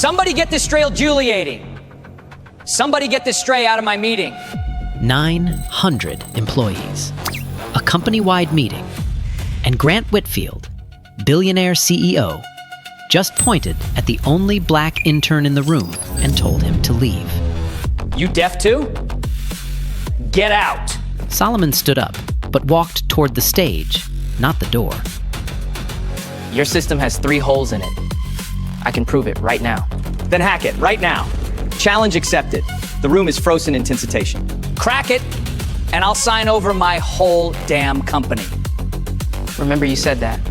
Somebody get this stray Juliating. Somebody get this stray out of my meeting. 900 employees, a company-wide meeting, and Grant Whitfield, billionaire CEO, just pointed at the only black intern in the room and told him to leave. You deaf too? Get out! Solomon stood up, but walked toward the stage, not the door. Your system has 3 holes in it. I can prove it right now. Then hack it right now. Challenge accepted. The room is frozen in tinsitation. Crack it, and I'll sign over my whole damn company. Remember you said that.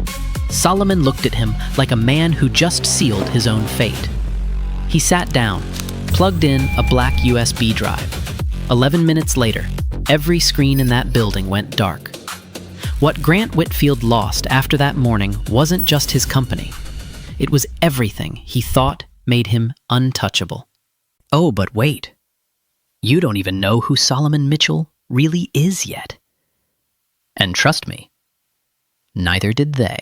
Solomon looked at him like a man who just sealed his own fate. He sat down, plugged in a black USB drive. 11 minutes later, every screen in that building went dark. What Grant Whitfield lost after that morning wasn't just his company. It was everything he thought made him untouchable. Oh, but wait. You don't even know who Solomon Mitchell really is yet. And trust me, neither did they.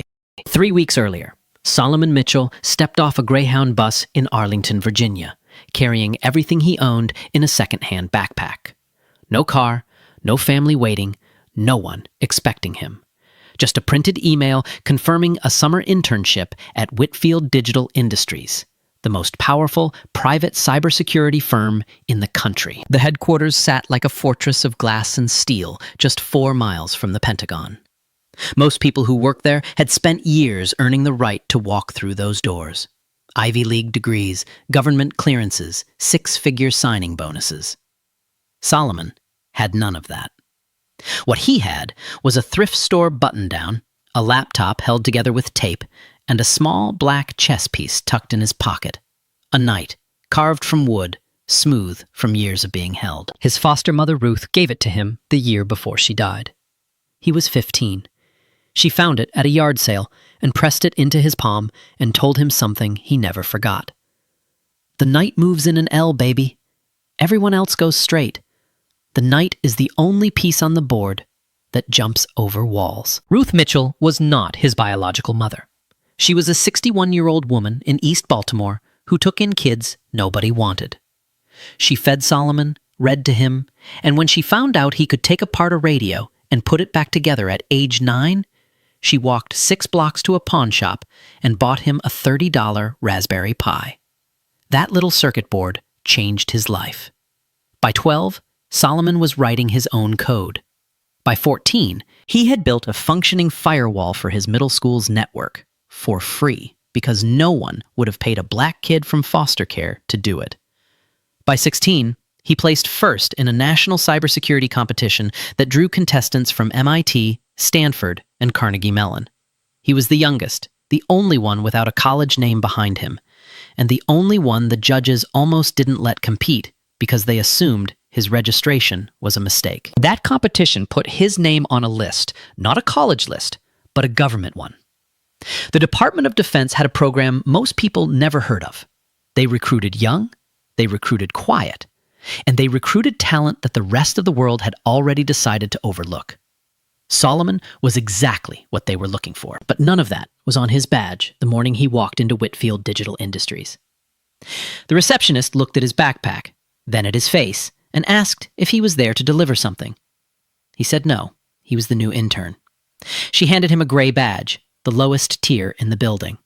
3 weeks earlier, Solomon Mitchell stepped off a Greyhound bus in Arlington, Virginia, carrying everything he owned in a second-hand backpack. No car, no family waiting, no one expecting him. Just a printed email confirming a summer internship at Whitfield Digital Industries, the most powerful private cybersecurity firm in the country. The headquarters sat like a fortress of glass and steel just 4 miles from the Pentagon. Most people who worked there had spent years earning the right to walk through those doors. Ivy League degrees, government clearances, 6-figure signing bonuses. Solomon had none of that. What he had was a thrift store button-down, a laptop held together with tape, and a small black chess piece tucked in his pocket. A knight, carved from wood, smooth from years of being held. His foster mother Ruth gave it to him the year before she died. He was 15. She found it at a yard sale and pressed it into his palm and told him something he never forgot. The knight moves in an L, baby. Everyone else goes straight. The knight is the only piece on the board that jumps over walls. Ruth Mitchell was not his biological mother. She was a 61-year-old woman in East Baltimore who took in kids nobody wanted. She fed Solomon, read to him, and when she found out he could take apart a radio and put it back together at age 9, she walked 6 blocks to a pawn shop and bought him a $30 Raspberry Pi. That little circuit board changed his life. By 12, Solomon was writing his own code. By 14, he had built a functioning firewall for his middle school's network, for free, because no one would have paid a black kid from foster care to do it. By 16, he placed first in a national cybersecurity competition that drew contestants from MIT, Stanford, and Carnegie Mellon. He was the youngest, the only one without a college name behind him, and the only one the judges almost didn't let compete because they assumed his registration was a mistake. That competition put his name on a list, not a college list, but a government one. The Department of Defense had a program most people never heard of. They recruited young, they recruited quiet, and they recruited talent that the rest of the world had already decided to overlook. Solomon was exactly what they were looking for, but none of that was on his badge the morning he walked into Whitfield Digital Industries. The receptionist looked at his backpack, then at his face, and asked if he was there to deliver something. He said no, he was the new intern. She handed him a gray badge, the lowest tier in the building.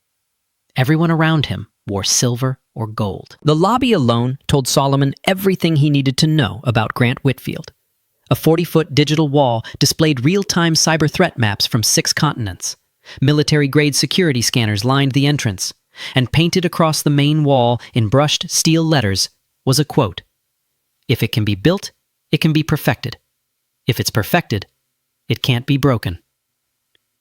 Everyone around him wore silver or gold. The lobby alone told Solomon everything he needed to know about Grant Whitfield. A 40-foot digital wall displayed real-time cyber threat maps from 6 continents. Military-grade security scanners lined the entrance, and painted across the main wall in brushed steel letters was a quote: "If it can be built, it can be perfected. If it's perfected, it can't be broken."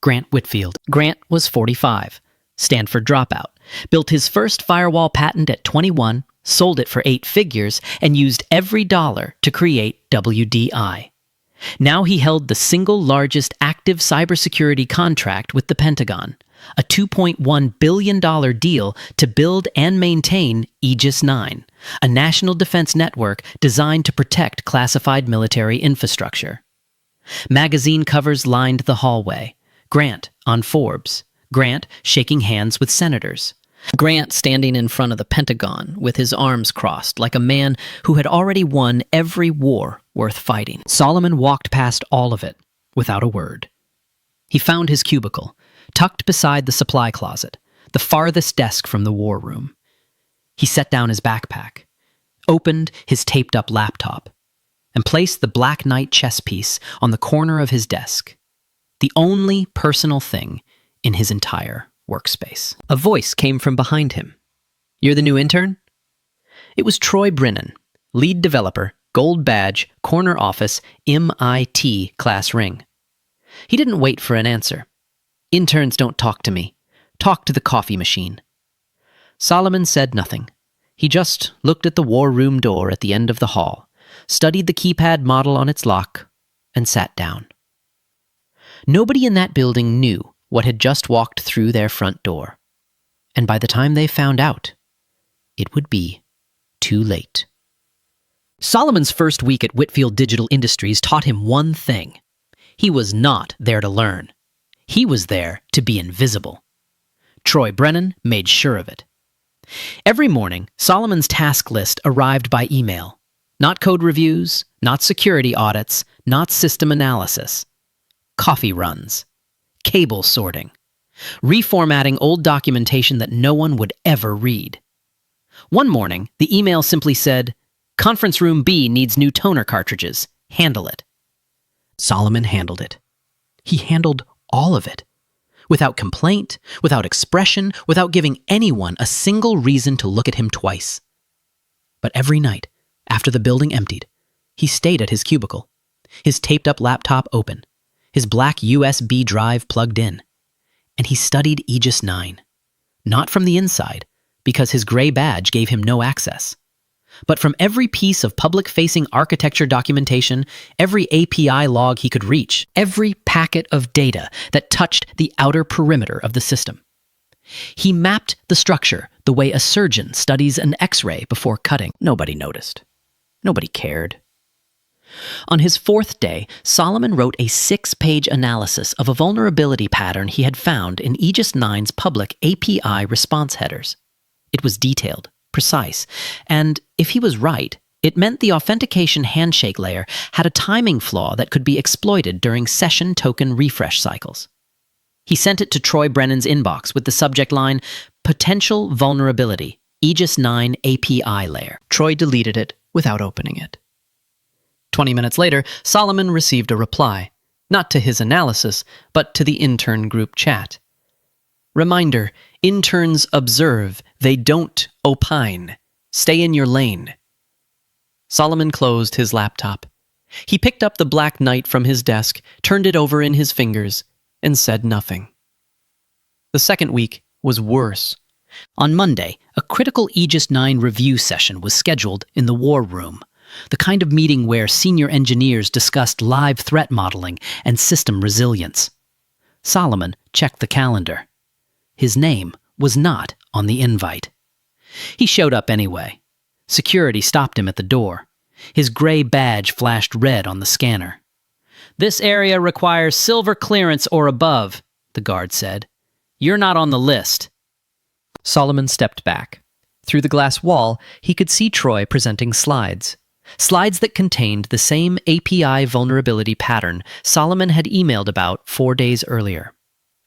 Grant Whitfield. Grant was 45, Stanford dropout, built his first firewall patent at 21, sold it for 8 figures, and used every dollar to create WDI. Now he held the single largest active cybersecurity contract with the Pentagon, a $2.1 billion deal to build and maintain Aegis 9, a national defense network designed to protect classified military infrastructure. Magazine covers lined the hallway. Grant on Forbes. Grant shaking hands with senators. Grant standing in front of the Pentagon with his arms crossed like a man who had already won every war worth fighting. Solomon walked past all of it without a word. He found his cubicle, tucked beside the supply closet, the farthest desk from the war room. He set down his backpack, opened his taped-up laptop, and placed the Black Knight chess piece on the corner of his desk, the only personal thing in his entire workspace. A voice came from behind him. "You're the new intern?" It was Troy Brennan, lead developer, gold badge, corner office, MIT class ring. He didn't wait for an answer. "Interns don't talk to me. Talk to the coffee machine." Solomon said nothing. He just looked at the war room door at the end of the hall, studied the keypad model on its lock, and sat down. Nobody in that building knew what had just walked through their front door. And by the time they found out, it would be too late. Solomon's first week at Whitfield Digital Industries taught him one thing. He was not there to learn. He was there to be invisible. Troy Brennan made sure of it. Every morning, Solomon's task list arrived by email. Not code reviews, not security audits, not system analysis. Coffee runs, cable sorting, reformatting old documentation that no one would ever read. One morning, the email simply said, "Conference room B needs new toner cartridges. Handle it." Solomon handled it. He handled all of it. Without complaint, without expression, without giving anyone a single reason to look at him twice. But every night, after the building emptied, he stayed at his cubicle, his taped-up laptop open, his black USB drive plugged in, and he studied Aegis 9. Not from the inside, because his gray badge gave him no access, but from every piece of public-facing architecture documentation, every API log he could reach, every packet of data that touched the outer perimeter of the system. He mapped the structure the way a surgeon studies an X-ray before cutting. Nobody noticed. Nobody cared. On his fourth day, Solomon wrote a 6-page analysis of a vulnerability pattern he had found in Aegis 9's public API response headers. It was detailed, precise, and if he was right, it meant the authentication handshake layer had a timing flaw that could be exploited during session token refresh cycles. He sent it to Troy Brennan's inbox with the subject line, "Potential Vulnerability, Aegis 9 API Layer." Troy deleted it without opening it. 20 minutes later, Solomon received a reply, not to his analysis, but to the intern group chat. "Reminder, interns observe, they don't opine. Stay in your lane." Solomon closed his laptop. He picked up the Black Knight from his desk, turned it over in his fingers, and said nothing. The second week was worse. On Monday, a critical Aegis 9 review session was scheduled in the war room, the kind of meeting where senior engineers discussed live threat modeling and system resilience. Solomon checked the calendar. His name was not on the invite. He showed up anyway. Security stopped him at the door. His gray badge flashed red on the scanner. "This area requires silver clearance or above," the guard said. "You're not on the list." Solomon stepped back. Through the glass wall, he could see Troy presenting slides. Slides that contained the same API vulnerability pattern Solomon had emailed about 4 days earlier.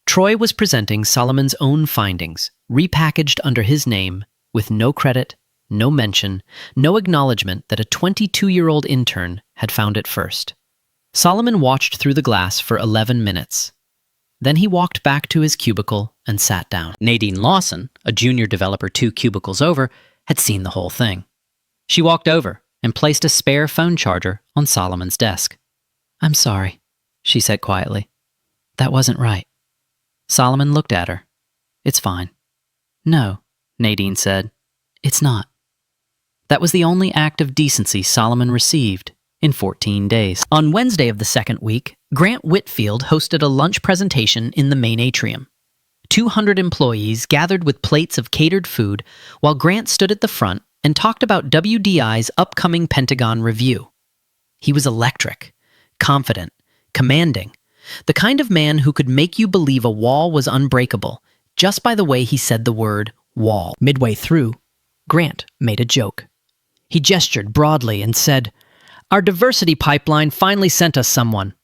Troy was presenting Solomon's own findings, repackaged under his name, with no credit, no mention, no acknowledgement that a 22-year-old intern had found it first. Solomon watched through the glass for 11 minutes. Then he walked back to his cubicle and sat down. Nadine Lawson, a junior developer 2 cubicles over, had seen the whole thing. She walked over and placed a spare phone charger on Solomon's desk. "I'm sorry," she said quietly. "That wasn't right." Solomon looked at her. "It's fine." "No," Nadine said. "It's not." That was the only act of decency Solomon received in 14 days. On Wednesday of the second week, Grant Whitfield hosted a lunch presentation in the main atrium. 200 employees gathered with plates of catered food while Grant stood at the front and talked about WDI's upcoming Pentagon review. He was electric, confident, commanding, the kind of man who could make you believe a wall was unbreakable just by the way he said the word wall. Midway through, Grant made a joke. He gestured broadly and said, "Our diversity pipeline finally sent us someone.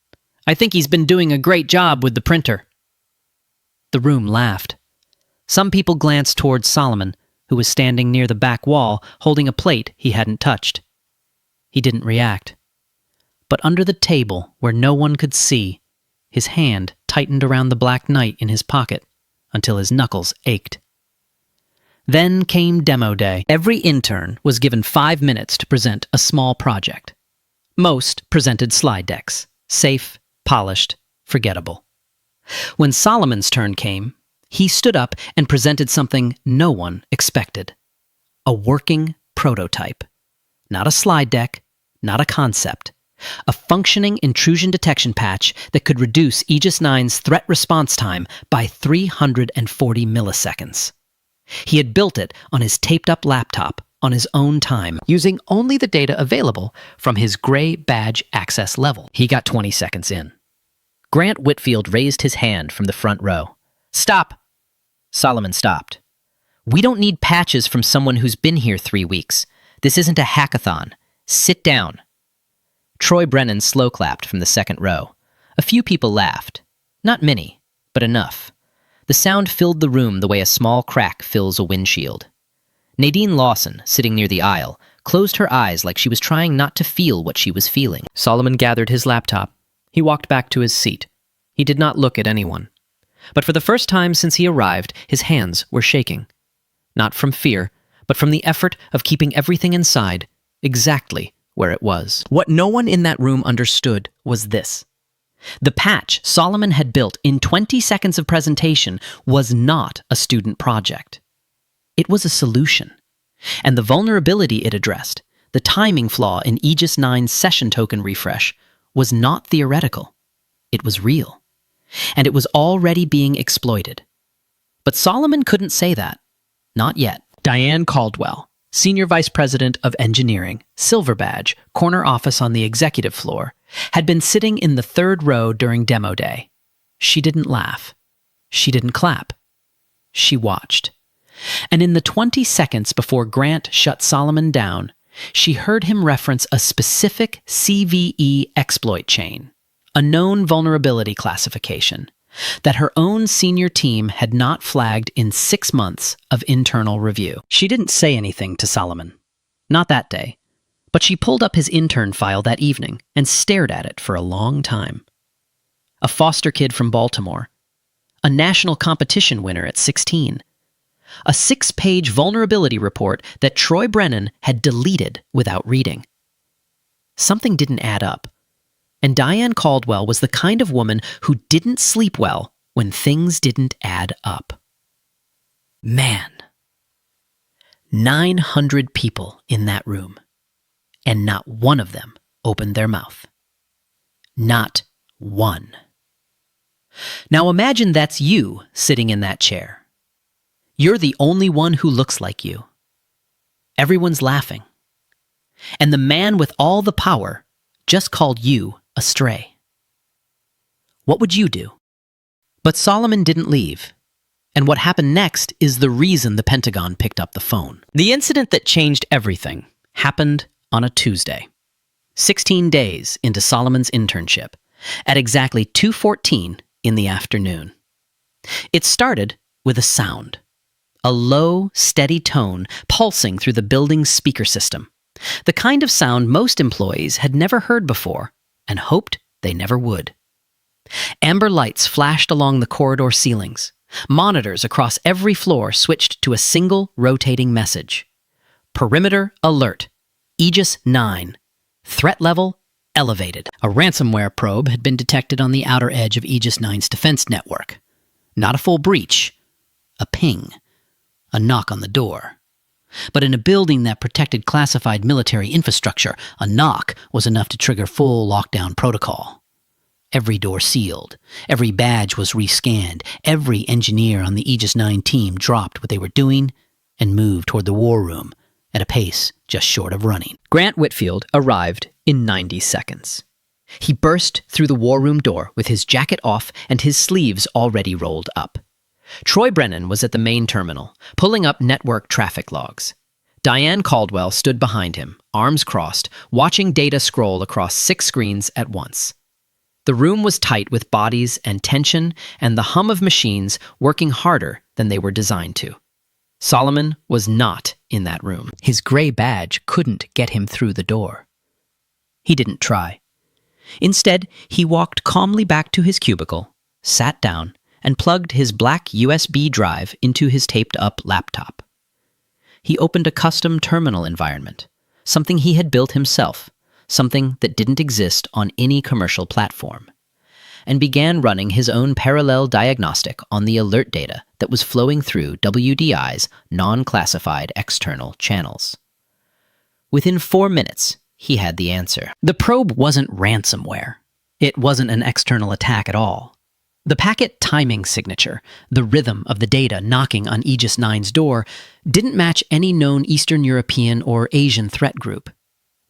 I think he's been doing a great job with the printer." The room laughed. Some people glanced towards Solomon, who was standing near the back wall holding a plate he hadn't touched. He didn't react. But under the table, where no one could see, his hand tightened around the black knight in his pocket until his knuckles ached. Then came demo day. Every intern was given 5 minutes to present a small project. Most presented slide decks, safe, polished, forgettable. When Solomon's turn came, he stood up and presented something no one expected. A working prototype. Not a slide deck, not a concept. A functioning intrusion detection patch that could reduce Aegis 9's threat response time by 340 milliseconds. He had built it on his taped-up laptop on his own time, using only the data available from his gray badge access level. He got 20 seconds in. Grant Whitfield raised his hand from the front row. "Stop!" Solomon stopped. "We don't need patches from someone who's been here 3 weeks. This isn't a hackathon. Sit down." Troy Brennan slow-clapped from the second row. A few people laughed. Not many, but enough. The sound filled the room the way a small crack fills a windshield. Nadine Lawson, sitting near the aisle, closed her eyes like she was trying not to feel what she was feeling. Solomon gathered his laptop. He walked back to his seat. He did not look at anyone. But for the first time since he arrived, his hands were shaking. Not from fear, but from the effort of keeping everything inside, exactly where it was. What no one in that room understood was this. The patch Solomon had built in 20 seconds of presentation was not a student project. It was a solution. And the vulnerability it addressed, the timing flaw in Aegis 9's session token refresh, was not theoretical. It was real. And it was already being exploited. But Solomon couldn't say that. Not yet. Diane Caldwell, Senior Vice President of Engineering, Silver Badge, corner office on the executive floor, had been sitting in the third row during demo day. She didn't laugh. She didn't clap. She watched. And in the 20 seconds before Grant shut Solomon down, she heard him reference a specific CVE exploit chain, a known vulnerability classification, that her own senior team had not flagged in 6 months of internal review. She didn't say anything to Solomon. Not that day. But she pulled up his intern file that evening and stared at it for a long time. A foster kid from Baltimore. A national competition winner at 16. A 6-page vulnerability report that Troy Brennan had deleted without reading. Something didn't add up. And Diane Caldwell was the kind of woman who didn't sleep well when things didn't add up. Man. 900 people in that room. And not one of them opened their mouth. Not one. Now imagine that's you sitting in that chair. You're the only one who looks like you. Everyone's laughing. And the man with all the power just called you a stray. What would you do? But Solomon didn't leave. And what happened next is the reason the Pentagon picked up the phone. The incident that changed everything happened on a Tuesday, 16 days into Solomon's internship, at exactly 2:14 in the afternoon. It started with a sound, a low, steady tone pulsing through the building's speaker system, the kind of sound most employees had never heard before and hoped they never would. Amber lights flashed along the corridor ceilings. Monitors across every floor switched to a single rotating message. Perimeter alert. Aegis 9. Threat level elevated. A ransomware probe had been detected on the outer edge of Aegis 9's defense network. Not a full breach. A ping. A knock on the door. But in a building that protected classified military infrastructure, a knock was enough to trigger full lockdown protocol. Every door sealed. Every badge was rescanned. Every engineer on the Aegis 9 team dropped what they were doing and moved toward the war room at a pace just short of running. Grant Whitfield arrived in 90 seconds. He burst through the war room door with his jacket off and his sleeves already rolled up. Troy Brennan was at the main terminal, pulling up network traffic logs. Diane Caldwell stood behind him, arms crossed, watching data scroll across 6 screens at once. The room was tight with bodies and tension and the hum of machines working harder than they were designed to. Solomon was not in that room. His gray badge couldn't get him through the door. He didn't try. Instead, he walked calmly back to his cubicle, sat down, and plugged his black USB drive into his taped-up laptop. He opened a custom terminal environment, something he had built himself, something that didn't exist on any commercial platform, and began running his own parallel diagnostic on the alert data that was flowing through WDI's non-classified external channels. Within 4 minutes, he had the answer. The probe wasn't ransomware. It wasn't an external attack at all. The packet timing signature, the rhythm of the data knocking on Aegis 9's door, didn't match any known Eastern European or Asian threat group.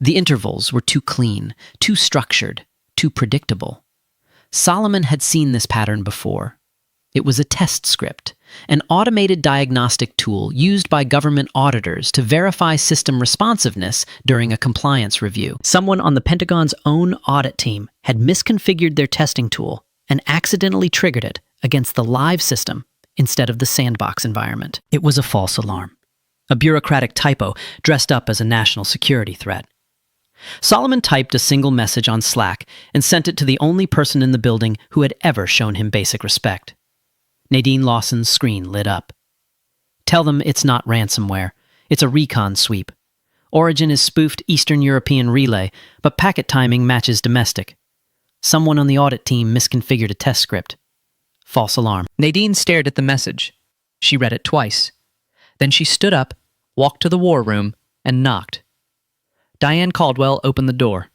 The intervals were too clean, too structured, too predictable. Solomon had seen this pattern before. It was a test script, an automated diagnostic tool used by government auditors to verify system responsiveness during a compliance review. Someone on the Pentagon's own audit team had misconfigured their testing tool and accidentally triggered it against the live system instead of the sandbox environment. It was a false alarm, a bureaucratic typo dressed up as a national security threat. Solomon typed a single message on Slack and sent it to the only person in the building who had ever shown him basic respect. Nadine Lawson's screen lit up. Tell them it's not ransomware. It's a recon sweep. Origin is spoofed Eastern European relay, but packet timing matches domestic. Someone on the audit team misconfigured a test script. False alarm. Nadine stared at the message. She read it twice. Then she stood up, walked to the war room, and knocked. Diane Caldwell opened the door.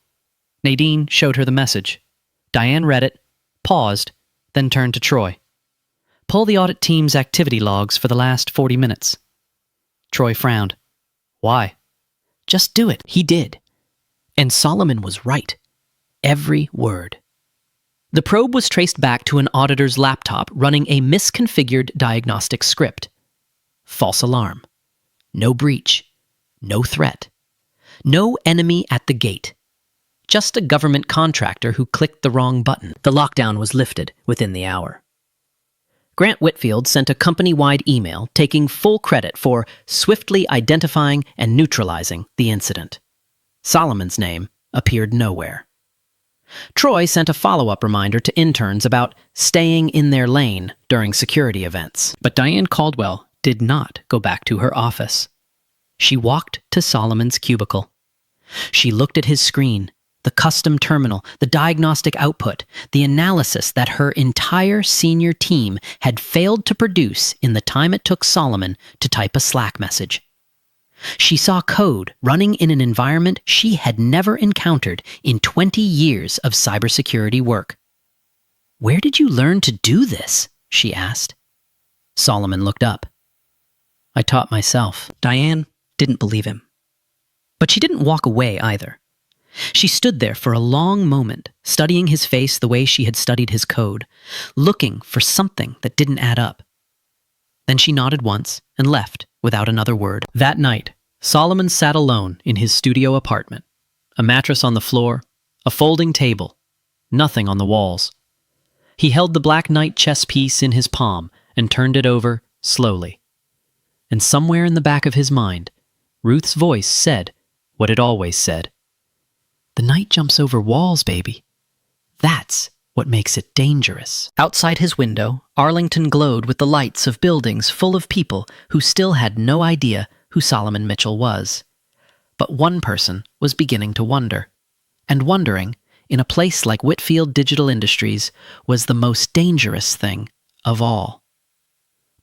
Nadine showed her the message. Diane read it, paused, then turned to Troy. Pull the audit team's activity logs for the last 40 minutes. Troy frowned. Why? Just do it. He did. And Solomon was right. Every word. The probe was traced back to an auditor's laptop running a misconfigured diagnostic script. False alarm. No breach. No threat. No enemy at the gate. Just a government contractor who clicked the wrong button. The lockdown was lifted within the hour. Grant Whitfield sent a company-wide email taking full credit for swiftly identifying and neutralizing the incident. Solomon's name appeared nowhere. Troy sent a follow-up reminder to interns about staying in their lane during security events. But Diane Caldwell did not go back to her office. She walked to Solomon's cubicle. She looked at his screen, the custom terminal, the diagnostic output, the analysis that her entire senior team had failed to produce in the time it took Solomon to type a Slack message. She saw code running in an environment she had never encountered in 20 years of cybersecurity work. "Where did you learn to do this?" she asked. Solomon looked up. "I taught myself." Diane didn't believe him. But she didn't walk away either. She stood there for a long moment, studying his face the way she had studied his code, looking for something that didn't add up. Then she nodded once and left without another word. That night, Solomon sat alone in his studio apartment. A mattress on the floor, a folding table, nothing on the walls. He held the black knight chess piece in his palm and turned it over slowly. And somewhere in the back of his mind, Ruth's voice said what it always said. "The knight jumps over walls, baby. That's what makes it dangerous." Outside his window, Arlington glowed with the lights of buildings full of people who still had no idea who Solomon Mitchell was. But one person was beginning to wonder. And wondering, in a place like Whitfield Digital Industries, was the most dangerous thing of all.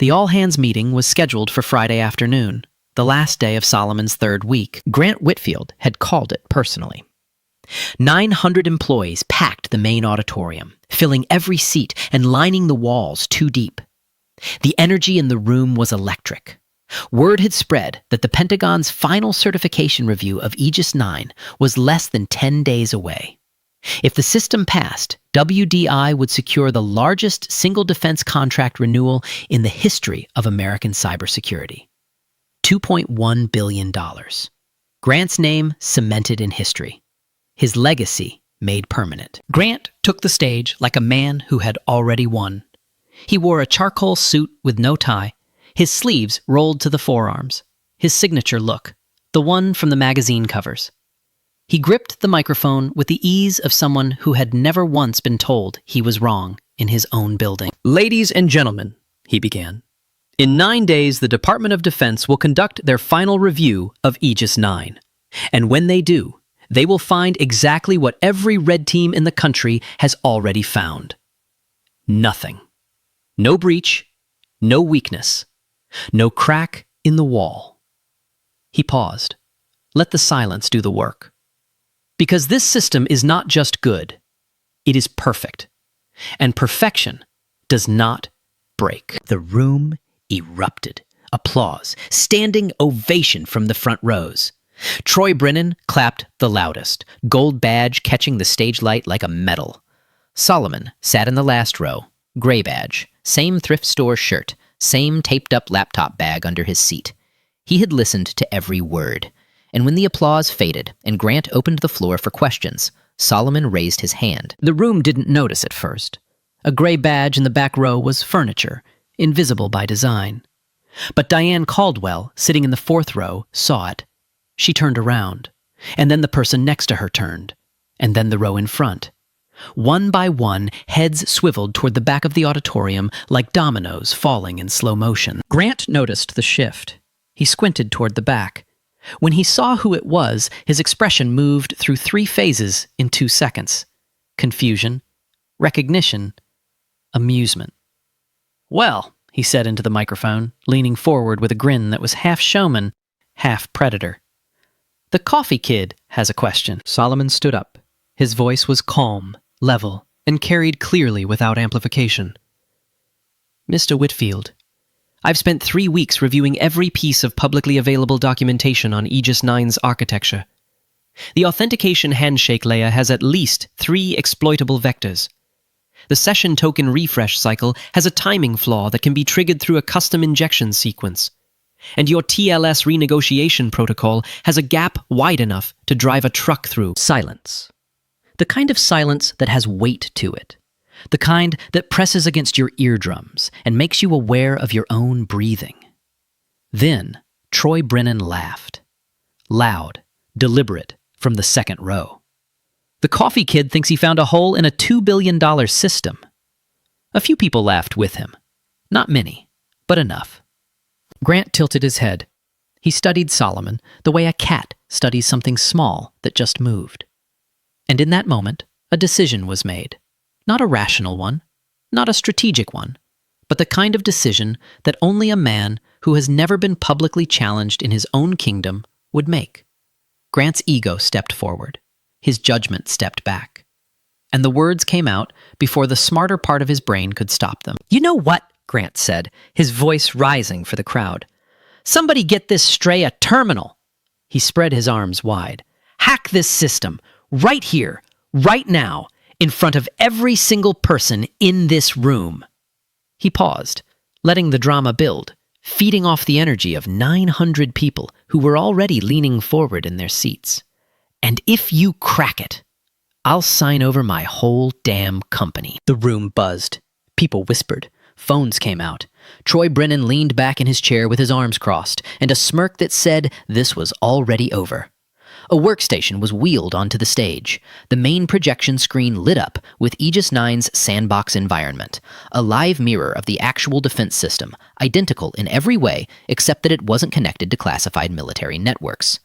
The all-hands meeting was scheduled for Friday afternoon, the last day of Solomon's third week. Grant Whitfield had called it personally. 900 employees packed the main auditorium, filling every seat and lining the walls too deep. The energy in the room was electric. Word had spread that the Pentagon's final certification review of Aegis 9 was less than 10 days away. If the system passed, WDI would secure the largest single defense contract renewal in the history of American cybersecurity. $2.1 billion. Grant's name cemented in history. His legacy made permanent. Grant took the stage like a man who had already won. He wore a charcoal suit with no tie, his sleeves rolled to the forearms, his signature look, the one from the magazine covers. He gripped the microphone with the ease of someone who had never once been told he was wrong in his own building. "Ladies and gentlemen," he began, "in 9 days the Department of Defense will conduct their final review of Aegis 9. And when they do, they will find exactly what every red team in the country has already found. Nothing. No breach, no weakness, no crack in the wall." He paused. Let the silence do the work. Because this system is not just good, it is perfect. And perfection does not break. The room erupted. Applause, standing ovation from the front rows. Troy Brennan clapped the loudest, gold badge catching the stage light like a medal. Solomon sat in the last row, gray badge, same thrift store shirt, same taped-up laptop bag under his seat. He had listened to every word. And when the applause faded and Grant opened the floor for questions, Solomon raised his hand. The room didn't notice at first. A gray badge in the back row was furniture, invisible by design. But Diane Caldwell, sitting in the fourth row, saw it. She turned around, and then the person next to her turned, and then the row in front. One by one, heads swiveled toward the back of the auditorium like dominoes falling in slow motion. Grant noticed the shift. He squinted toward the back. When he saw who it was, his expression moved through 3 phases in 2 seconds. Confusion, recognition, amusement. "Well," he said into the microphone, leaning forward with a grin that was half showman, half predator. "The coffee kid has a question." Solomon stood up. His voice was calm, level, and carried clearly without amplification. "Mr. Whitfield, I've spent 3 weeks reviewing every piece of publicly available documentation on Aegis 9's architecture. The authentication handshake layer has at least 3 exploitable vectors. The session token refresh cycle has a timing flaw that can be triggered through a custom injection sequence. And your TLS renegotiation protocol has a gap wide enough to drive a truck through." Silence. The kind of silence that has weight to it. The kind that presses against your eardrums and makes you aware of your own breathing. Then, Troy Brennan laughed. Loud, deliberate, from the second row. "The coffee kid thinks he found a hole in a $2 billion system." A few people laughed with him. Not many, but enough. Grant tilted his head. He studied Solomon the way a cat studies something small that just moved. And in that moment, a decision was made. Not a rational one, not a strategic one, but the kind of decision that only a man who has never been publicly challenged in his own kingdom would make. Grant's ego stepped forward. His judgment stepped back. And the words came out before the smarter part of his brain could stop them. "You know what?" Grant said, his voice rising for the crowd. "Somebody get this stray a terminal." He spread his arms wide. "Hack this system, right here, right now, in front of every single person in this room." He paused, letting the drama build, feeding off the energy of 900 people who were already leaning forward in their seats. "And if you crack it, I'll sign over my whole damn company." The room buzzed. People whispered. Phones came out. Troy Brennan leaned back in his chair with his arms crossed, and a smirk that said this was already over. A workstation was wheeled onto the stage. The main projection screen lit up with Aegis 9's sandbox environment, a live mirror of the actual defense system, identical in every way except that it wasn't connected to classified military networks.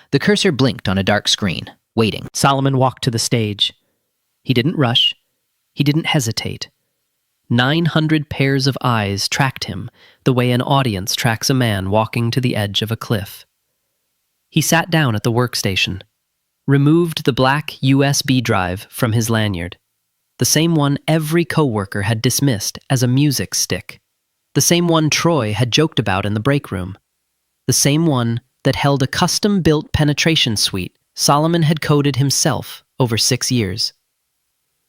The cursor blinked on a dark screen, waiting. Solomon walked to the stage. He didn't rush. He didn't hesitate. 900 pairs of eyes tracked him the way an audience tracks a man walking to the edge of a cliff. He sat down at the workstation, removed the black USB drive from his lanyard, the same one every coworker had dismissed as a music stick, the same one Troy had joked about in the break room, the same one that held a custom-built penetration suite Solomon had coded himself over 6 years.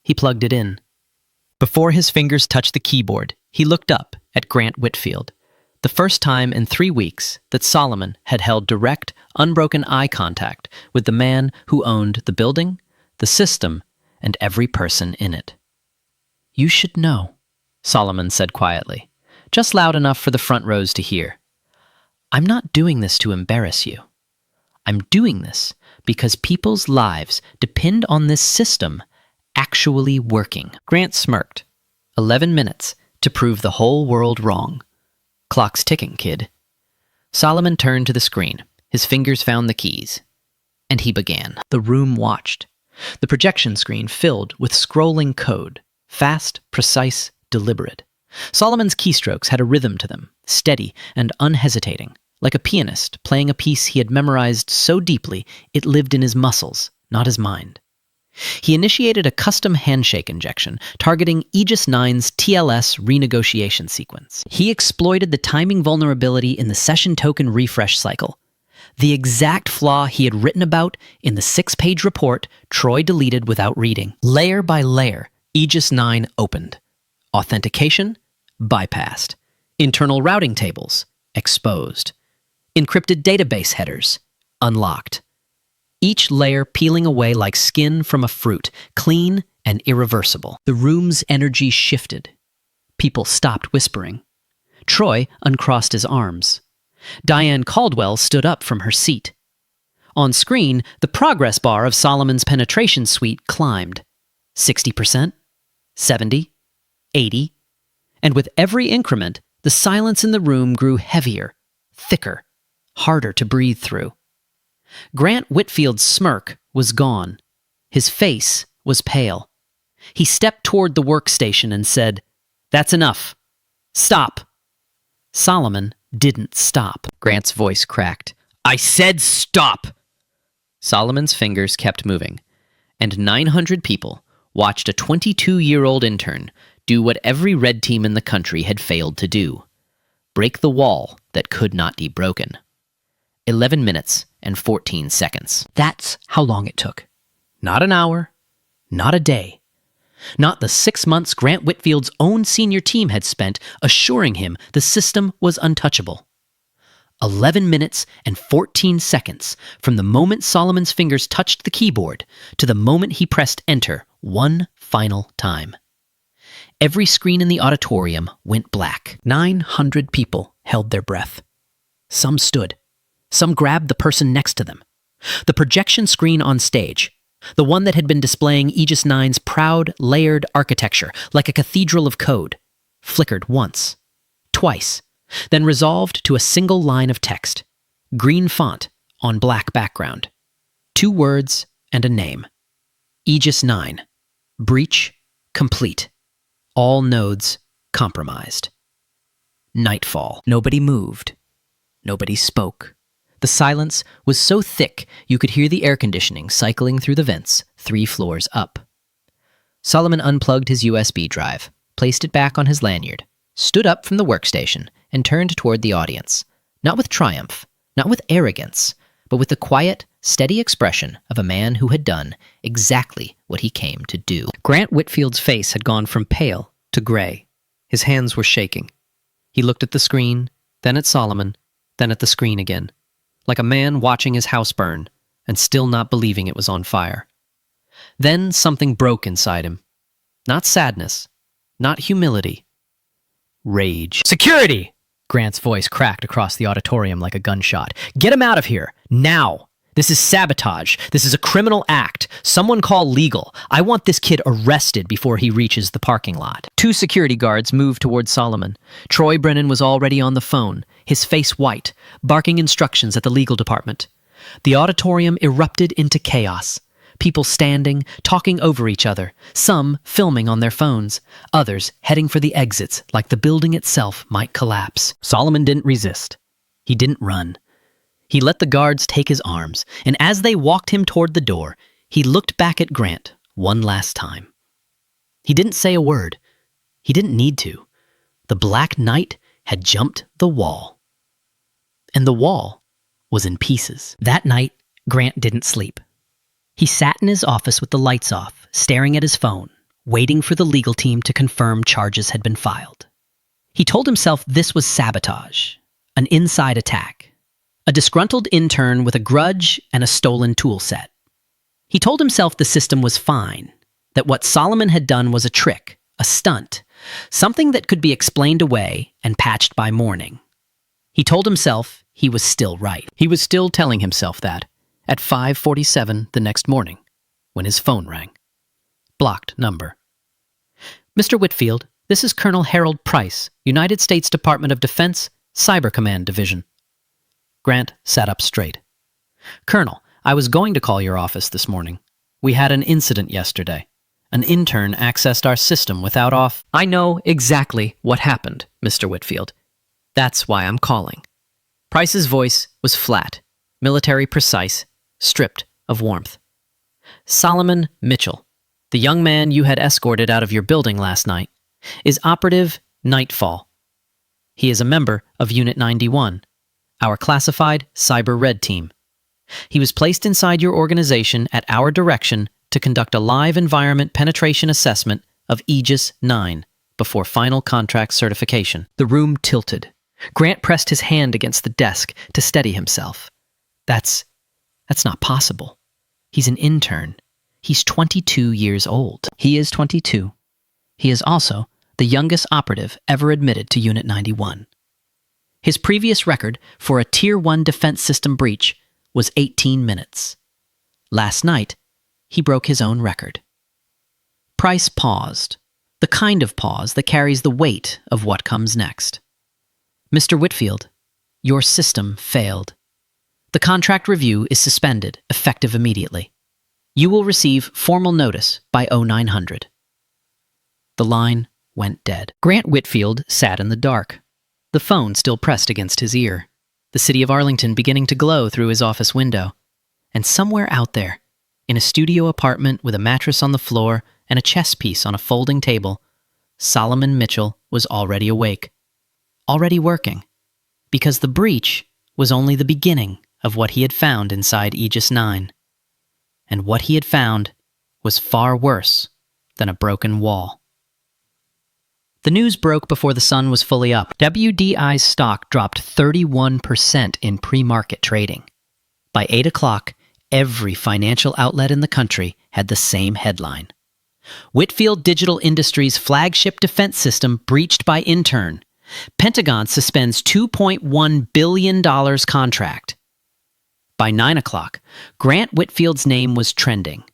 He plugged it in. Before his fingers touched the keyboard, he looked up at Grant Whitfield. The first time in 3 weeks that Solomon had held direct, unbroken eye contact with the man who owned the building, the system, and every person in it. "You should know," Solomon said quietly, just loud enough for the front rows to hear. "I'm not doing this to embarrass you. I'm doing this because people's lives depend on this system actually working." Grant smirked. 11 minutes to prove the whole world wrong. Clock's ticking, kid. Solomon turned to the screen. His fingers found the keys. And he began. The room watched. The projection screen filled with scrolling code. Fast, precise, deliberate. Solomon's keystrokes had a rhythm to them, steady and unhesitating, like a pianist playing a piece he had memorized so deeply it lived in his muscles, not his mind. He initiated a custom handshake injection targeting Aegis 9's TLS renegotiation sequence. He exploited the timing vulnerability in the session token refresh cycle, the exact flaw he had written about in the 6-page report Troy deleted without reading. Layer by layer, Aegis 9 opened. Authentication bypassed. Internal routing tables exposed. Encrypted database headers unlocked. Each layer peeling away like skin from a fruit, clean and irreversible. The room's energy shifted. People stopped whispering. Troy uncrossed his arms. Diane Caldwell stood up from her seat. On screen, the progress bar of Solomon's penetration suite climbed. 60%, 70, 80, and with every increment, the silence in the room grew heavier, thicker, harder to breathe through. Grant Whitfield's smirk was gone. His face was pale. He stepped toward the workstation and said, "That's enough. Stop." Solomon didn't stop. Grant's voice cracked. "I said stop!" Solomon's fingers kept moving, and 900 people watched a 22-year-old intern do what every red team in the country had failed to do: break the wall that could not be broken. 11 minutes and 14 seconds. That's how long it took. Not an hour, not a day. Not the 6 months Grant Whitfield's own senior team had spent assuring him the system was untouchable. 11 minutes and 14 seconds from the moment Solomon's fingers touched the keyboard to the moment he pressed enter one final time. Every screen in the auditorium went black. 900 people held their breath. Some stood. Some grabbed the person next to them. The projection screen on stage, the one that had been displaying Aegis 9's proud, layered architecture like a cathedral of code, flickered once, twice, then resolved to a single line of text, green font on black background. 2 words and a name. Aegis 9. Breach complete. All nodes compromised. Nightfall. Nobody moved. Nobody spoke. The silence was so thick you could hear the air conditioning cycling through the vents 3 floors up. Solomon unplugged his USB drive, placed it back on his lanyard, stood up from the workstation, and turned toward the audience, not with triumph, not with arrogance, but with the quiet, steady expression of a man who had done exactly what he came to do. Grant Whitfield's face had gone from pale to gray. His hands were shaking. He looked at the screen, then at Solomon, then at the screen again, like a man watching his house burn and still not believing it was on fire. Then something broke inside him. Not sadness, not humility. Rage. "Security!" Grant's voice cracked across the auditorium like a gunshot. "Get him out of here, now! This is sabotage. This is a criminal act. Someone call legal. I want this kid arrested before he reaches the parking lot." 2 security guards moved toward Solomon. Troy Brennan was already on the phone, his face white, barking instructions at the legal department. The auditorium erupted into chaos. People standing, talking over each other, some filming on their phones, others heading for the exits like the building itself might collapse. Solomon didn't resist. He didn't run. He let the guards take his arms, and as they walked him toward the door, he looked back at Grant one last time. He didn't say a word. He didn't need to. The Black Knight had jumped the wall. And the wall was in pieces. That night, Grant didn't sleep. He sat in his office with the lights off, staring at his phone, waiting for the legal team to confirm charges had been filed. He told himself this was sabotage, an inside attack, a disgruntled intern with a grudge and a stolen tool set. He told himself the system was fine, that what Solomon had done was a trick, a stunt, something that could be explained away and patched by morning. He told himself he was still right. He was still telling himself that at 5:47 the next morning, when his phone rang. Blocked number. Mr. Whitfield, this is Colonel Harold Price, United States Department of Defense, Cyber Command Division. Grant sat up straight. Colonel, I was going to call your office this morning. We had an incident yesterday. An intern accessed our system without auth. I know exactly what happened, Mr. Whitfield. That's why I'm calling. Price's voice was flat, military precise, stripped of warmth. Solomon Mitchell, the young man you had escorted out of your building last night, is Operative Nightfall. He is a member of Unit 91, our classified Cyber Red team. He was placed inside your organization at our direction to conduct a live environment penetration assessment of Aegis 9 before final contract certification. The room tilted. Grant pressed his hand against the desk to steady himself. That's not possible. He's an intern. He's 22 years old. He is 22. He is also the youngest operative ever admitted to Unit 91. His previous record for a Tier 1 defense system breach was 18 minutes. Last night, he broke his own record. Price paused, the kind of pause that carries the weight of what comes next. Mr. Whitfield, your system failed. The contract review is suspended, effective immediately. You will receive formal notice by 0900. The line went dead. Grant Whitfield sat in the dark, the phone still pressed against his ear, the city of Arlington beginning to glow through his office window. And somewhere out there, in a studio apartment with a mattress on the floor and a chess piece on a folding table, Solomon Mitchell was already awake, already working, because the breach was only the beginning of what he had found inside Aegis 9. And what he had found was far worse than a broken wall. The news broke before the sun was fully up. WDI's stock dropped 31% in pre-market trading. By 8 o'clock, every financial outlet in the country had the same headline. Whitfield Digital Industries' flagship defense system breached by Intern. Pentagon suspends $2.1 billion contract. By 9 o'clock, Grant Whitfield's name was trending.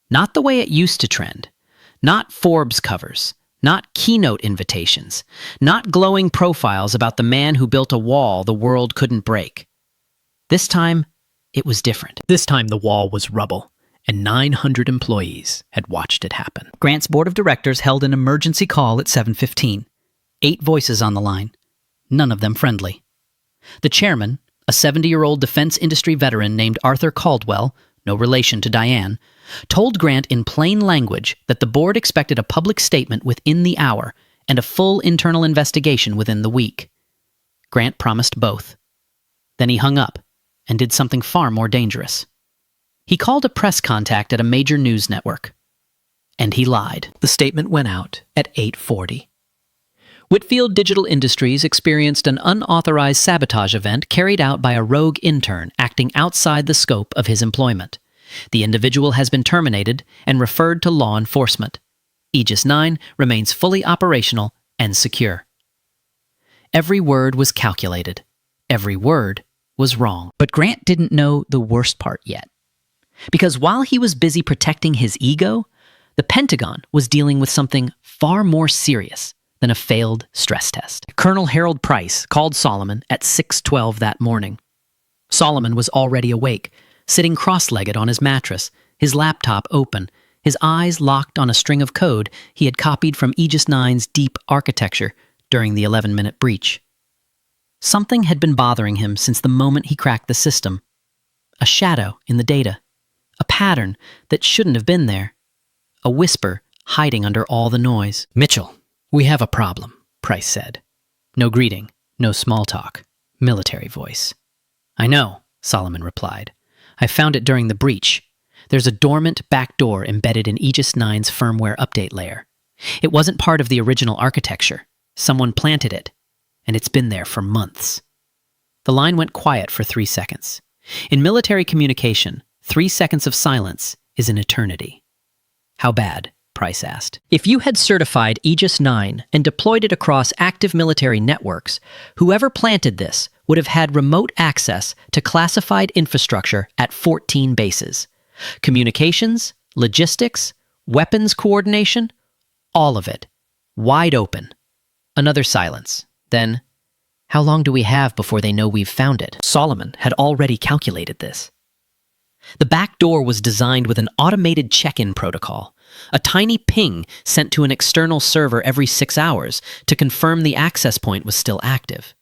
Not the way it used to trend. Not Forbes covers. Not keynote invitations. Not glowing profiles about the man who built a wall the world couldn't break. This time, it was different. This time the wall was rubble, and 900 employees had watched it happen. Grant's board of directors held an emergency call at 7:15. 8 voices on the line, none of them friendly. The chairman, a 70-year-old defense industry veteran named Arthur Caldwell, no relation to Diane, told Grant in plain language that the board expected a public statement within the hour and a full internal investigation within the week. Grant promised both. Then he hung up and did something far more dangerous. He called a press contact at a major news network. And he lied. The statement went out at 8:40. Whitfield Digital Industries experienced an unauthorized sabotage event carried out by a rogue intern acting outside the scope of his employment. The individual has been terminated and referred to law enforcement. Aegis 9 remains fully operational and secure. Every word was calculated. Every word was wrong. But Grant didn't know the worst part yet. Because while he was busy protecting his ego, the Pentagon was dealing with something far more serious than a failed stress test. Colonel Harold Price called Solomon at 6:12 that morning. Solomon was already awake, sitting cross-legged on his mattress, his laptop open, his eyes locked on a string of code he had copied from Aegis 9's deep architecture during the 11-minute breach. Something had been bothering him since the moment he cracked the system. A shadow in the data. A pattern that shouldn't have been there. A whisper hiding under all the noise. "Mitchell, we have a problem," Price said. No greeting, no small talk. Military voice. "I know," Solomon replied. "I found it during the breach. There's a dormant backdoor embedded in Aegis 9's firmware update layer. It wasn't part of the original architecture. Someone planted it, and it's been there for months. The line went quiet for 3 seconds. In military communication, 3 seconds of silence is an eternity. How bad? Price asked. If you had certified Aegis 9 and deployed it across active military networks, whoever planted this would have had remote access to classified infrastructure at 14 bases. Communications, logistics, weapons coordination, all of it. Wide open. Another silence. Then, how long do we have before they know we've found it? Solomon had already calculated this. The back door was designed with an automated check-in protocol, a tiny ping sent to an external server every 6 hours to confirm the access point was still active.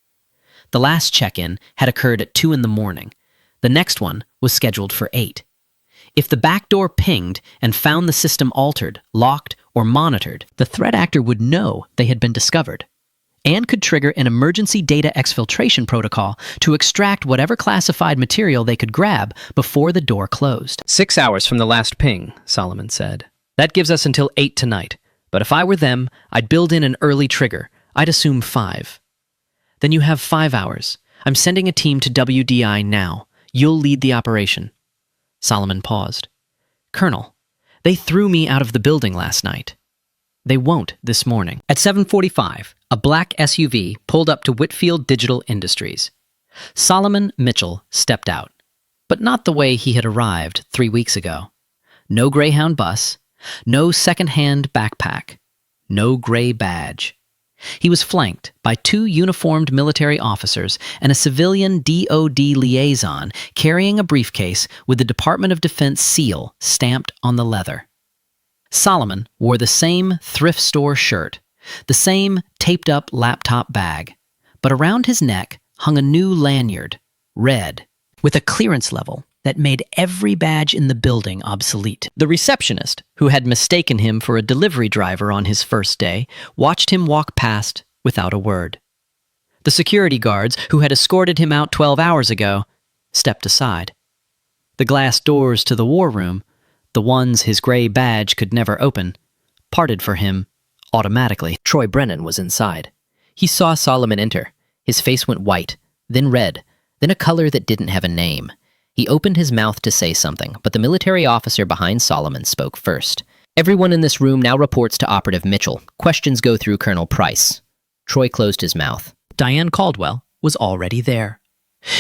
The last check-in had occurred at 2 in the morning. The next one was scheduled for 8. If the back door pinged and found the system altered, locked, or monitored, the threat actor would know they had been discovered and could trigger an emergency data exfiltration protocol to extract whatever classified material they could grab before the door closed. 6 hours from the last ping, Solomon said. That gives us until 8 tonight. But if I were them, I'd build in an early trigger. I'd assume 5. Then you have 5 hours. I'm sending a team to WDI now. You'll lead the operation. Solomon paused. Colonel, they threw me out of the building last night. They won't this morning. At 7:45, a black SUV pulled up to Whitfield Digital Industries. Solomon Mitchell stepped out, but not the way he had arrived 3 weeks ago. No Greyhound bus, no second-hand backpack, no gray badge. He was flanked by 2 uniformed military officers and a civilian DoD liaison carrying a briefcase with the Department of Defense seal stamped on the leather. Solomon wore the same thrift store shirt, the same taped-up laptop bag, but around his neck hung a new lanyard, red, with a clearance level that made every badge in the building obsolete. The receptionist, who had mistaken him for a delivery driver on his first day, watched him walk past without a word. The security guards, who had escorted him out 12 hours ago, stepped aside. The glass doors to the war room, the ones his gray badge could never open, parted for him automatically. Troy Brennan was inside. He saw Solomon enter. His face went white, then red, then a color that didn't have a name. He opened his mouth to say something, but the military officer behind Solomon spoke first. Everyone in this room now reports to Operative Mitchell. Questions go through Colonel Price. Troy closed his mouth. Diane Caldwell was already there.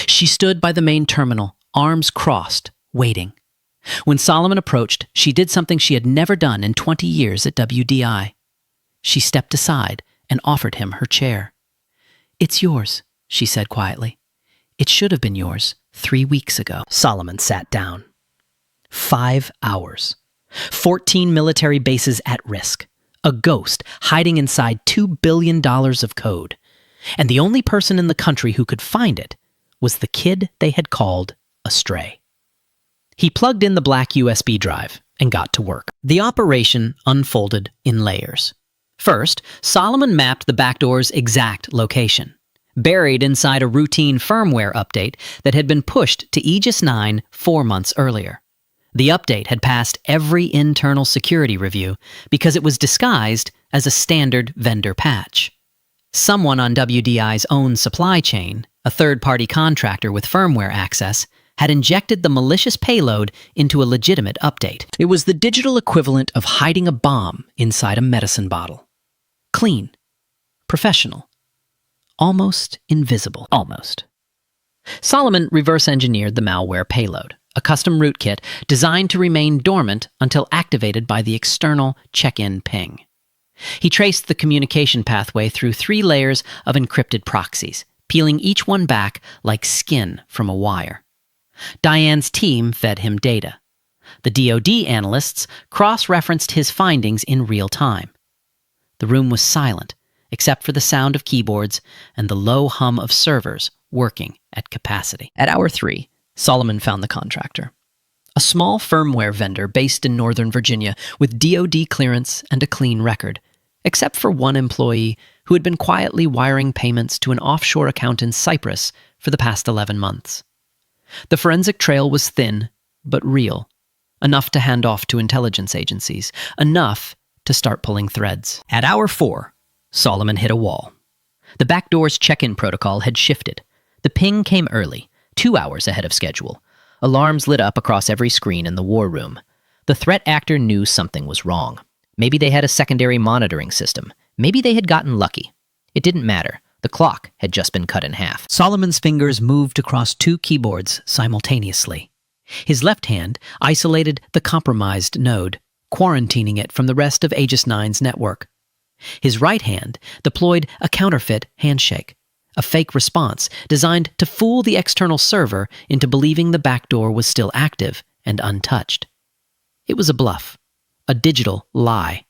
She stood by the main terminal, arms crossed, waiting. When Solomon approached, she did something she had never done in 20 years at WDI. She stepped aside and offered him her chair. "It's yours," she said quietly. "It should have been yours 3 weeks ago." Solomon sat down. 5 hours. 14 military bases at risk. A ghost hiding inside $2 billion of code. And the only person in the country who could find it was the kid they had called a stray. He plugged in the black USB drive and got to work. The operation unfolded in layers. First, Solomon mapped the backdoor's exact location, buried inside a routine firmware update that had been pushed to Aegis 9 4 months earlier. The update had passed every internal security review because it was disguised as a standard vendor patch. Someone on WDI's own supply chain, a third-party contractor with firmware access, had injected the malicious payload into a legitimate update. It was the digital equivalent of hiding a bomb inside a medicine bottle. Clean. Professional. Almost invisible. Almost. Solomon reverse-engineered the malware payload, a custom rootkit designed to remain dormant until activated by the external check-in ping. He traced the communication pathway through 3 layers of encrypted proxies, peeling each one back like skin from a wire. Diane's team fed him data. The DoD analysts cross-referenced his findings in real time. The room was silent, except for the sound of keyboards and the low hum of servers working at capacity. At hour 3, Solomon found the contractor. A small firmware vendor based in Northern Virginia with DoD clearance and a clean record, except for one employee who had been quietly wiring payments to an offshore account in Cyprus for the past 11 months. The forensic trail was thin, but real. enough to hand off to intelligence agencies, enough to start pulling threads. At hour 4, Solomon hit a wall. The backdoor's check-in protocol had shifted. The ping came early, 2 hours ahead of schedule. Alarms lit up across every screen in the war room. The threat actor knew something was wrong. Maybe they had a secondary monitoring system. Maybe they had gotten lucky. It didn't matter. The clock had just been cut in half. Solomon's fingers moved across 2 keyboards simultaneously. His left hand isolated the compromised node, quarantining it from the rest of Aegis 9's network. His right hand deployed a counterfeit handshake, a fake response designed to fool the external server into believing the backdoor was still active and untouched. It was a bluff, a digital lie,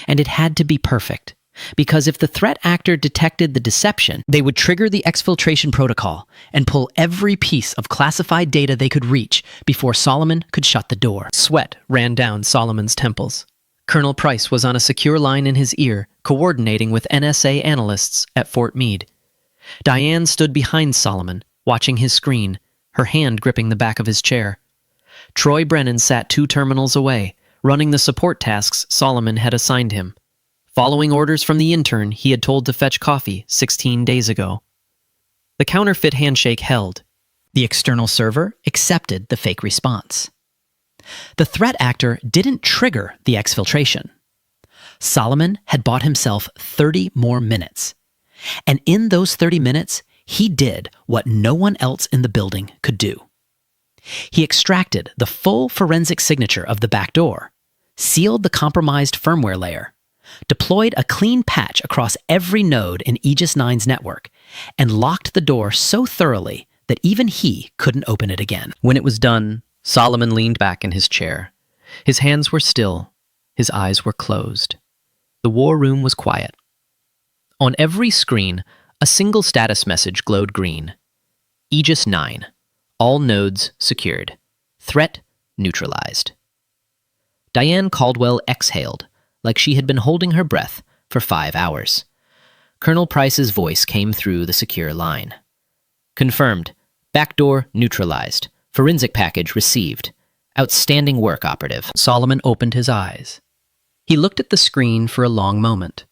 and it had to be perfect, because if the threat actor detected the deception, they would trigger the exfiltration protocol and pull every piece of classified data they could reach before Solomon could shut the door. Sweat ran down Solomon's temples. Colonel Price was on a secure line in his ear, coordinating with NSA analysts at Fort Meade. Diane stood behind Solomon, watching his screen, her hand gripping the back of his chair. Troy Brennan sat 2 terminals away, running the support tasks Solomon had assigned him, following orders from the intern he had told to fetch coffee 16 days ago. The counterfeit handshake held. The external server accepted the fake response. The threat actor didn't trigger the exfiltration. Solomon had bought himself 30 more minutes. And in those 30 minutes, he did what no one else in the building could do. He extracted the full forensic signature of the backdoor, sealed the compromised firmware layer, deployed a clean patch across every node in Aegis 9's network, and locked the door so thoroughly that even he couldn't open it again. When it was done, Solomon leaned back in his chair. His hands were still, his eyes were closed. The war room was quiet. On every screen, a single status message glowed green. Aegis 9. All nodes secured. Threat neutralized. Diane Caldwell exhaled, like she had been holding her breath for 5 hours. Colonel Price's voice came through the secure line. Confirmed. Backdoor neutralized. Forensic package received. Outstanding work, Operative. Solomon opened his eyes. He looked at the screen for a long moment.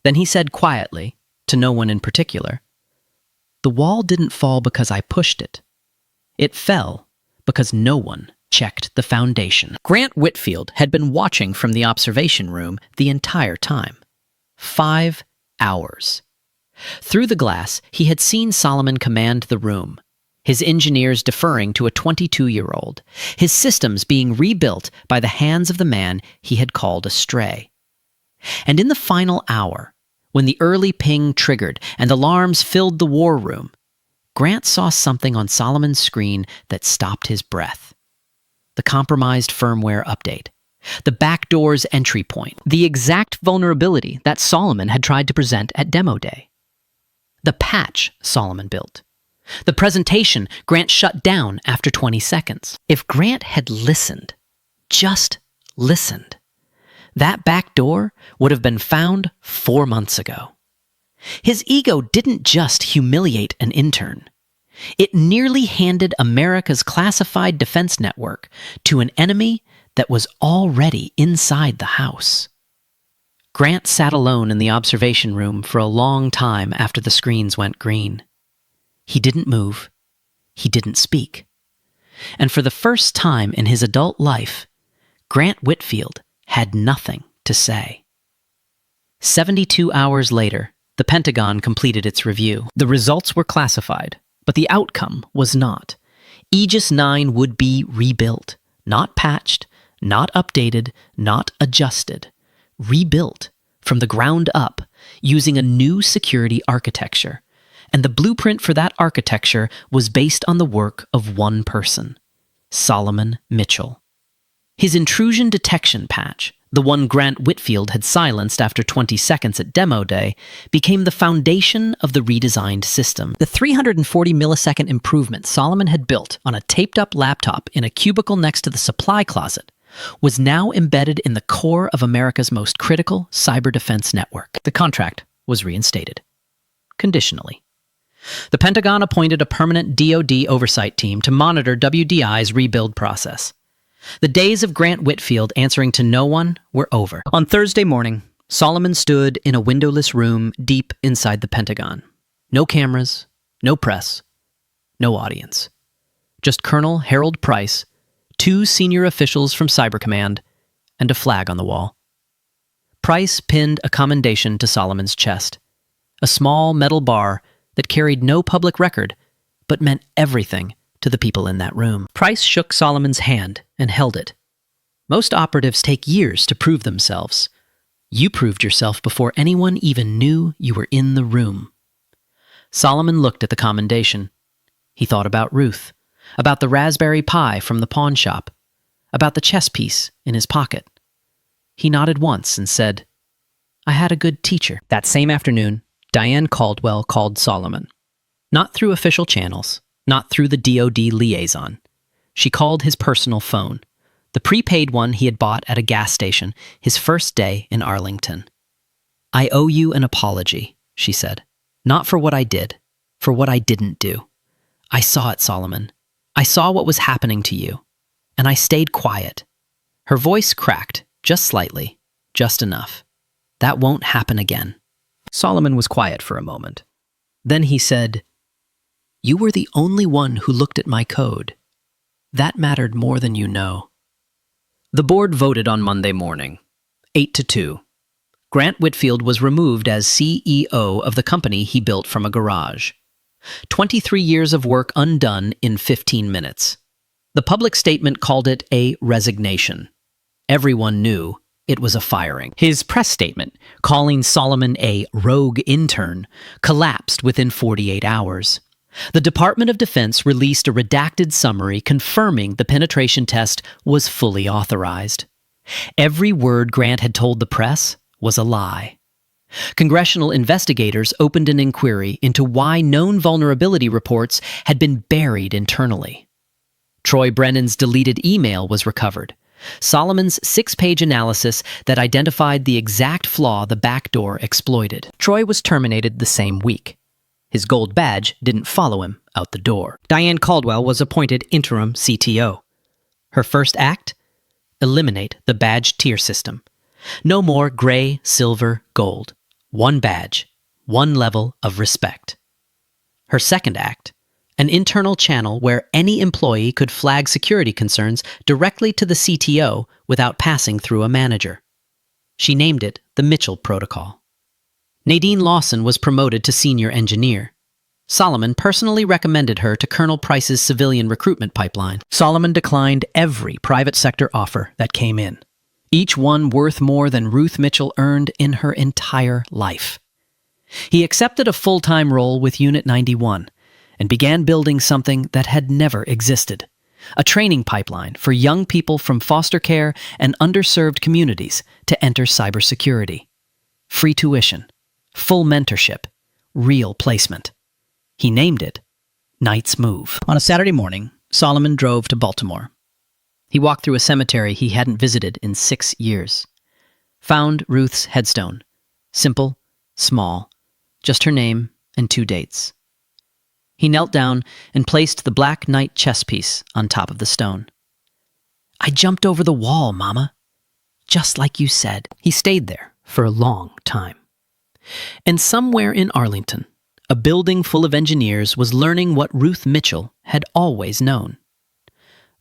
Then he said quietly, to no one in particular, "The wall didn't fall because I pushed it. It fell because no one checked the foundation." Grant Whitfield had been watching from the observation room the entire time. 5 hours. Through the glass, he had seen Solomon command the room, his engineers deferring to a 22-year-old, his systems being rebuilt by the hands of the man he had called a stray. And in the final hour, when the early ping triggered and alarms filled the war room, Grant saw something on Solomon's screen that stopped his breath. The compromised firmware update. The backdoor's entry point. The exact vulnerability that Solomon had tried to present at demo day. The patch Solomon built. The presentation Grant shut down after 20 seconds. If Grant had listened, just listened, that back door would have been found 4 months ago. His ego didn't just humiliate an intern. It nearly handed America's classified defense network to an enemy that was already inside the house. Grant sat alone in the observation room for a long time after the screens went green. He didn't move. He didn't speak. And for the first time in his adult life, Grant Whitfield had nothing to say. 72 hours later, the Pentagon completed its review. The results were classified, but the outcome was not. Aegis 9 would be rebuilt, not patched, not updated, not adjusted. Rebuilt from the ground up using a new security architecture. And the blueprint for that architecture was based on the work of one person, Solomon Mitchell. His intrusion detection patch, the one Grant Whitfield had silenced after 20 seconds at demo day, became the foundation of the redesigned system. The 340 millisecond improvement Solomon had built on a taped-up laptop in a cubicle next to the supply closet was now embedded in the core of America's most critical cyber defense network. The contract was reinstated, conditionally. The Pentagon appointed a permanent DoD oversight team to monitor WDI's rebuild process. The days of Grant Whitfield answering to no one were over. On Thursday morning, Solomon stood in a windowless room deep inside the Pentagon. No cameras, no press, no audience. Just Colonel Harold Price, 2 senior officials from Cyber Command, and a flag on the wall. Price pinned a commendation to Solomon's chest, a small metal bar that carried no public record, but meant everything to the people in that room. Price shook Solomon's hand and held it. Most operatives take years to prove themselves. You proved yourself before anyone even knew you were in the room. Solomon looked at the commendation. He thought about Ruth, about the Raspberry Pi from the pawn shop, about the chess piece in his pocket. He nodded once and said, "I had a good teacher." That same afternoon, Diane Caldwell called Solomon. Not through official channels, not through the DoD liaison. She called his personal phone, the prepaid one he had bought at a gas station his first day in Arlington. "I owe you an apology," she said. "Not for what I did, for what I didn't do. I saw it, Solomon. I saw what was happening to you, and I stayed quiet." Her voice cracked, just slightly, just enough. "That won't happen again." Solomon was quiet for a moment. Then he said, "You were the only one who looked at my code. That mattered more than you know." The board voted on Monday morning, 8-2. Grant Whitfield was removed as CEO of the company he built from a garage. 23 years of work undone in 15 minutes. The public statement called it a resignation. Everyone knew it was a firing. His press statement, calling Solomon a rogue intern, collapsed within 48 hours. The Department of Defense released a redacted summary confirming the penetration test was fully authorized. Every word Grant had told the press was a lie. Congressional investigators opened an inquiry into why known vulnerability reports had been buried internally. Troy Brennan's deleted email was recovered. Solomon's 6-page analysis that identified the exact flaw the backdoor exploited. Troy was terminated the same week. His gold badge didn't follow him out the door. Diane Caldwell was appointed interim CTO. Her first act? Eliminate the badge tier system. No more gray, silver, gold. One badge, one level of respect. Her second act? An internal channel where any employee could flag security concerns directly to the CTO without passing through a manager. She named it the Mitchell Protocol. Nadine Lawson was promoted to senior engineer. Solomon personally recommended her to Colonel Price's civilian recruitment pipeline. Solomon declined every private sector offer that came in, each one worth more than Ruth Mitchell earned in her entire life. He accepted a full-time role with Unit 91 and began building something that had never existed, a training pipeline for young people from foster care and underserved communities to enter cybersecurity. Free tuition, full mentorship, real placement. He named it Knight's Move. On a Saturday morning, Solomon drove to Baltimore. He walked through a cemetery he hadn't visited in 6 years. Found Ruth's headstone. Simple, small, just her name and 2 dates. He knelt down and placed the Black Knight chess piece on top of the stone. "I jumped over the wall, Mama. Just like you said." He stayed there for a long time. And somewhere in Arlington, a building full of engineers was learning what Ruth Mitchell had always known.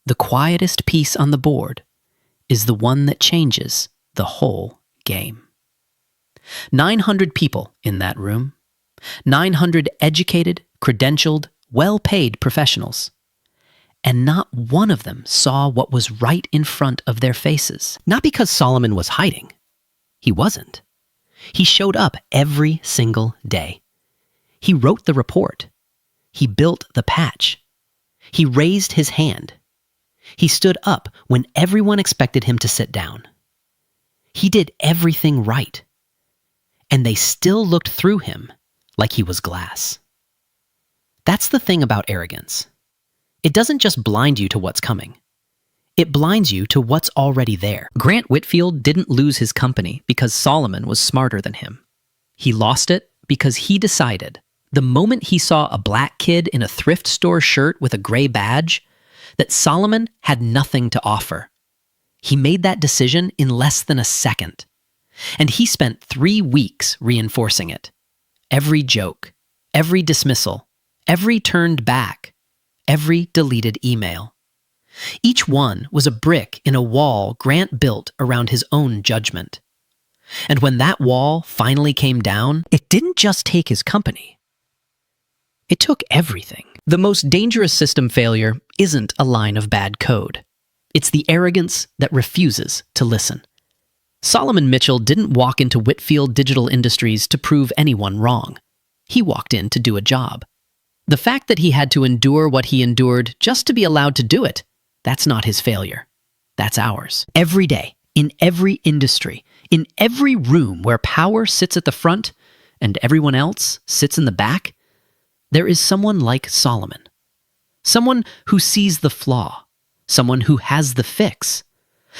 The quietest piece on the board is the one that changes the whole game. 900 people in that room. 900 educated, credentialed, well-paid professionals. And not one of them saw what was right in front of their faces. Not because Solomon was hiding. He wasn't. He showed up every single day. He wrote the report. He built the patch. He raised his hand. He stood up when everyone expected him to sit down. He did everything right. And they still looked through him like he was glass. That's the thing about arrogance. It doesn't just blind you to what's coming. It blinds you to what's already there. Grant Whitfield didn't lose his company because Solomon was smarter than him. He lost it because he decided, the moment he saw a black kid in a thrift store shirt with a gray badge, that Solomon had nothing to offer. He made that decision in less than a second. And he spent 3 weeks reinforcing it. Every joke, every dismissal, every turned back, every deleted email. Each one was a brick in a wall Grant built around his own judgment. And when that wall finally came down, it didn't just take his company. It took everything. The most dangerous system failure isn't a line of bad code. It's the arrogance that refuses to listen. Solomon Mitchell didn't walk into Whitfield Digital Industries to prove anyone wrong. He walked in to do a job. The fact that he had to endure what he endured just to be allowed to do it, that's not his failure. That's ours. Every day, in every industry, in every room where power sits at the front and everyone else sits in the back, there is someone like Solomon. Someone who sees the flaw. Someone who has the fix.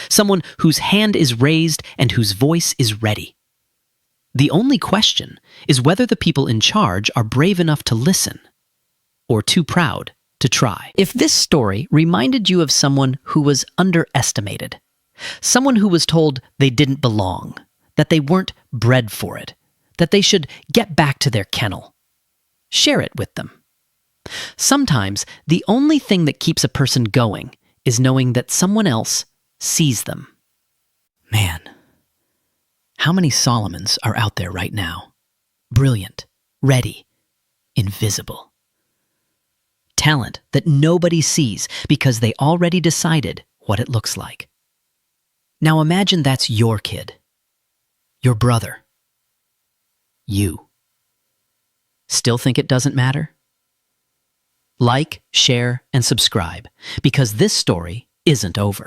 Someone whose hand is raised and whose voice is ready. The only question is whether the people in charge are brave enough to listen or too proud to try. If this story reminded you of someone who was underestimated, someone who was told they didn't belong, that they weren't bred for it, that they should get back to their kennel, share it with them. Sometimes the only thing that keeps a person going is knowing that someone else sees them. Man, how many Solomons are out there right now? Brilliant, ready, invisible. Talent that nobody sees because they already decided what it looks like. Now imagine that's your kid, your brother, you. Still think it doesn't matter? Like, share, and subscribe, because this story isn't over.